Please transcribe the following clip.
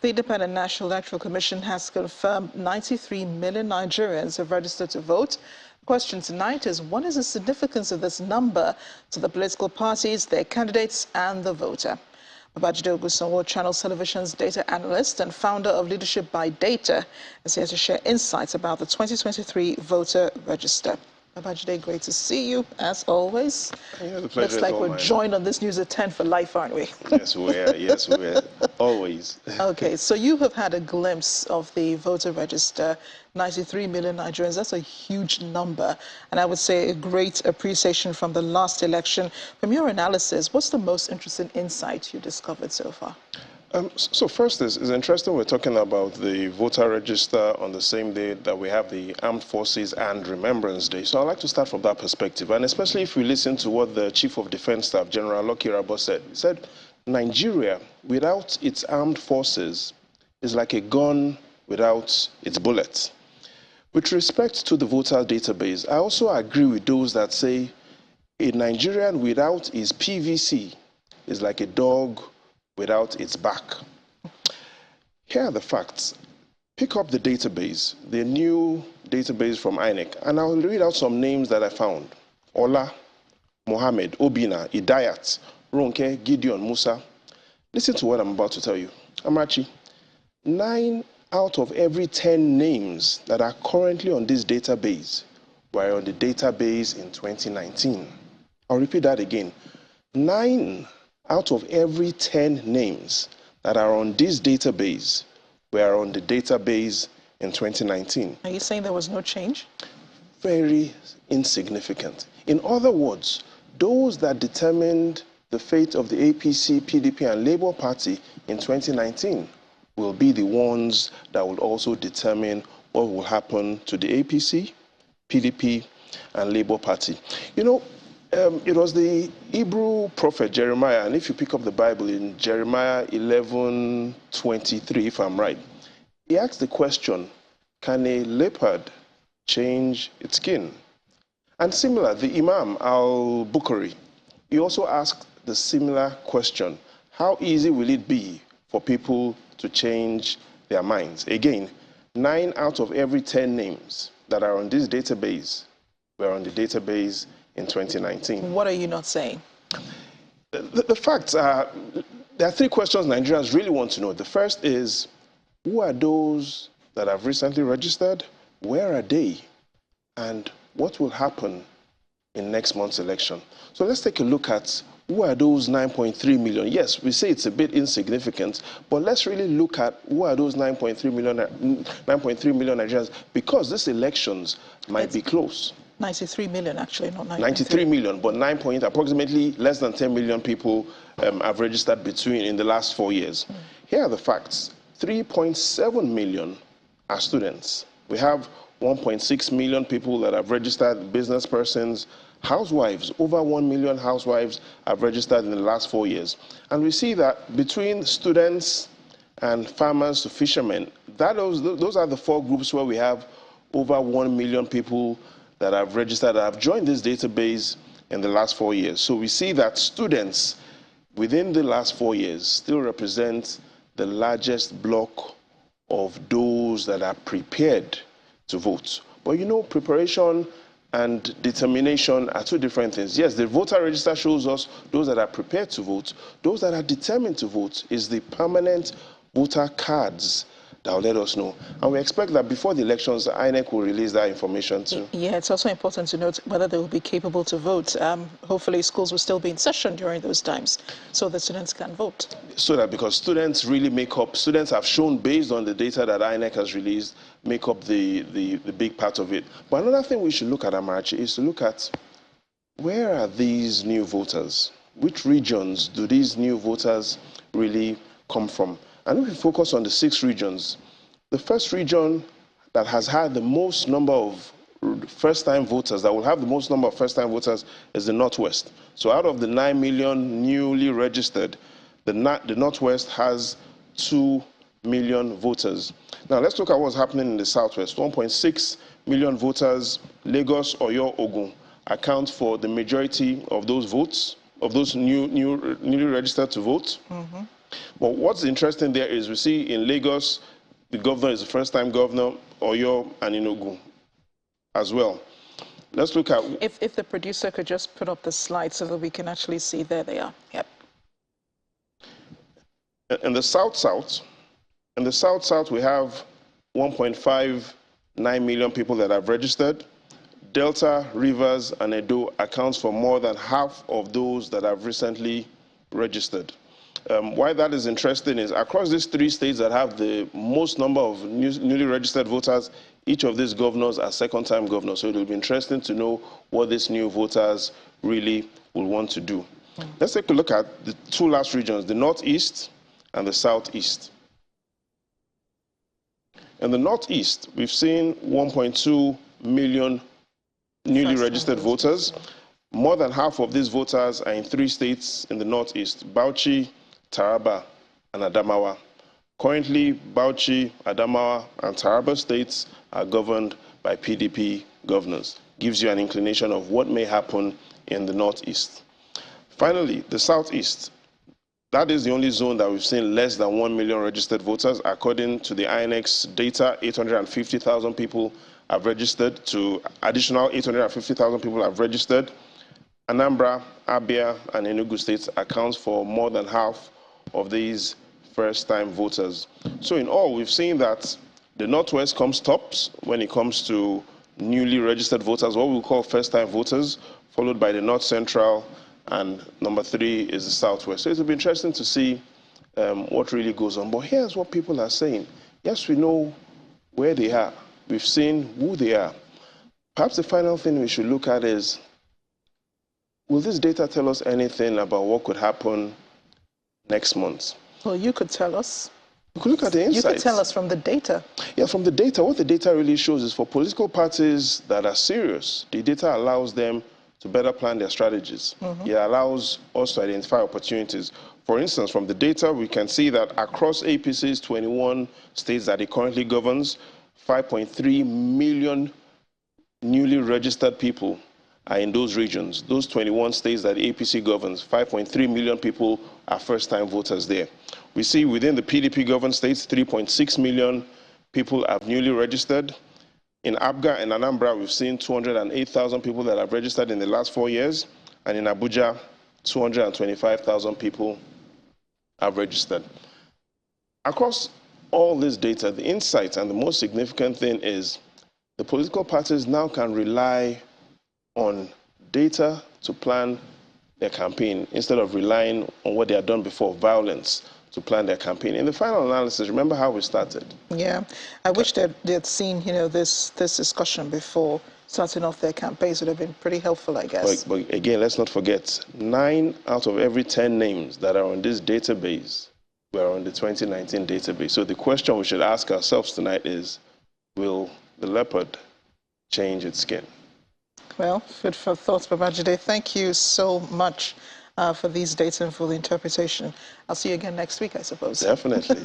The Independent National Electoral Commission has confirmed 93 million Nigerians have registered to vote. The question tonight is, what is the significance of this number to the political parties, their candidates, and the voter? Babajide Ogunsanwo, Channels Television's data analyst and founder of Leadership by Data, is here to share insights about the 2023 voter register. Babajide, great to see you, as always. Yeah, the pleasure Looks like we're mine. joined on this news at 10 for life, aren't we? Yes, we are. Yes, we are. Always. Okay, so you have had a glimpse of the voter register, 93 million Nigerians. That's a huge number, and I would say a great appreciation from the last election. From your analysis, what's the most interesting insight you discovered so far? So first, it's interesting we're talking about the voter register on the same day that we have the Armed Forces and Remembrance Day. So I'd like to start from that perspective, and especially if we listen to what the Chief of Defense Staff, General Lucky Rabo, said. He said, Nigeria, without its armed forces, is like a gun without its bullets. With respect to the voter database, I also agree with those that say a Nigerian without his PVC is like a dog without its back. Here are the facts. Pick up the database, the new database from INEC, and I'll read out some names that I found. Ola, Mohammed, Obina, Idayat, Ronke, Gideon, Musa. Listen to what I'm about to tell you. Amachi, 9 out of every 10 names that are currently on this database were on the database in 2019. I'll repeat that again. 9 out of every 10 names that are on this database were on the database in 2019. Are you saying there was no change? Very insignificant. In other words, those that determined the fate of the APC, PDP, and Labour Party in 2019 will be the ones that will also determine what will happen to the APC, PDP, and Labour Party. You know, it was the Hebrew prophet Jeremiah, and if you pick up the Bible in Jeremiah 11:23, if I'm right, he asked the question, can a leopard change its skin? And similar, the Imam al-Bukhari, he also asked the similar question, how easy will it be for people to change their minds? Again, 9 out of every 10 names that are on this database were on the database in 2019. What are you not saying? The facts are, there are 3 questions Nigerians really want to know. The first is, who are those that have recently registered? Where are they? And what will happen in next month's election? So let's take a look at who are those 9.3 million. Yes, we say it's a bit insignificant, but let's really look at who are those 9.3 million Nigerians, because these elections might be close. 93 million, actually, not 9.3. 93 million, but approximately less than 10 million people have registered in the last 4 years. Here are the facts. 3.7 million are students. We have 1.6 million people that have registered, business persons, housewives. Over 1 million housewives have registered in the last 4 years. And we see that between students and farmers to fishermen, those are the 4 groups where we have over 1 million people that have registered, that have joined this database in the last 4 years. So we see that students within the last 4 years still represent the largest block of those that are prepared to vote. But you know, preparation and determination are 2 different things. Yes, the voter register shows us those that are prepared to vote. Those that are determined to vote is the permanent voter cards that will let us know. And we expect that before the elections, the INEC will release that information too. Yeah, it's also important to note whether they will be capable to vote. Hopefully schools will still be in session during those times so the students can vote. So that, because students really students have shown, based on the data that INEC has released, make up the big part of it. But another thing we should look at, Amarachi, is to look at where are these new voters? Which regions do these new voters really come from? And if we focus on the 6 regions, the first region that has had the most number of first-time voters, that will have the most number of first-time voters, is the Northwest. So out of the 9 million newly registered, the Northwest has 2 million voters. Now let's look at what's happening in the Southwest. 1.6 million voters. Lagos, Oyo, Ogun account for the majority of those votes, of those newly registered to vote. But what's interesting there is we see in Lagos, the governor is the first-time governor, Oyo and Enugu as well. Let's look at... If the producer could just put up the slide so that we can actually see, there they are. Yep. In the South-South, we have 1.59 million people that have registered. Delta, Rivers, and Edo accounts for more than half of those that have recently registered. Why that is interesting is across these three states that have the most number of newly registered voters, each of these governors are second-time governors. So it will be interesting to know what these new voters really will want to do. Let's take a look at the two last regions, the Northeast and the Southeast. In the Northeast, we've seen 1.2 million newly registered voters. More than half of these voters are in three states in the Northeast: Bauchi, Taraba, and Adamawa. Currently, Bauchi, Adamawa, and Taraba states are governed by PDP governors. Gives you an inclination of what may happen in the Northeast. Finally, the Southeast. That is the only zone that we've seen less than 1 million registered voters. According to the INEC data, 850,000 people have registered. To additional 850,000 people have registered. Anambra, Abia, and Enugu states accounts for more than half of these first-time voters. So in all, we've seen that the Northwest comes tops when it comes to newly registered voters, what we call first-time voters, followed by the North Central, and number 3 is the Southwest. So it'll be interesting to see what really goes on. But here's what people are saying. Yes, we know where they are. We've seen who they are. Perhaps the final thing we should look at is, will this data tell us anything about what could happen next month? Well, you could tell us. We could look at the insights. You could tell us from the data. Yeah, from the data. What the data really shows is for political parties that are serious, the data allows them to better plan their strategies. It allows us to identify opportunities. For instance, from the data, we can see that across APC's 21 states that it currently governs, 5.3 million newly registered people are in those regions. Those 21 states that the APC governs, 5.3 million people are first-time voters there. We see within the PDP-governed states, 3.6 million people have newly registered. In Abga and Anambra, we've seen 208,000 people that have registered in the last 4 years. And in Abuja, 225,000 people have registered. Across all this data, the insights and the most significant thing is the political parties now can rely on data to plan their campaign instead of relying on what they had done before, violence, to plan their campaign. In the final analysis, remember how we started? Yeah, I wish they'd seen, this discussion before starting off their campaigns. Would have been pretty helpful, I guess. But again, let's not forget, 9 out of every 10 names that are on this database were on the 2019 database. So the question we should ask ourselves tonight is, will the leopard change its skin? Well, food for thought, Babajide. Thank you so much for these data and for the interpretation. I'll see you again next week, I suppose. Definitely.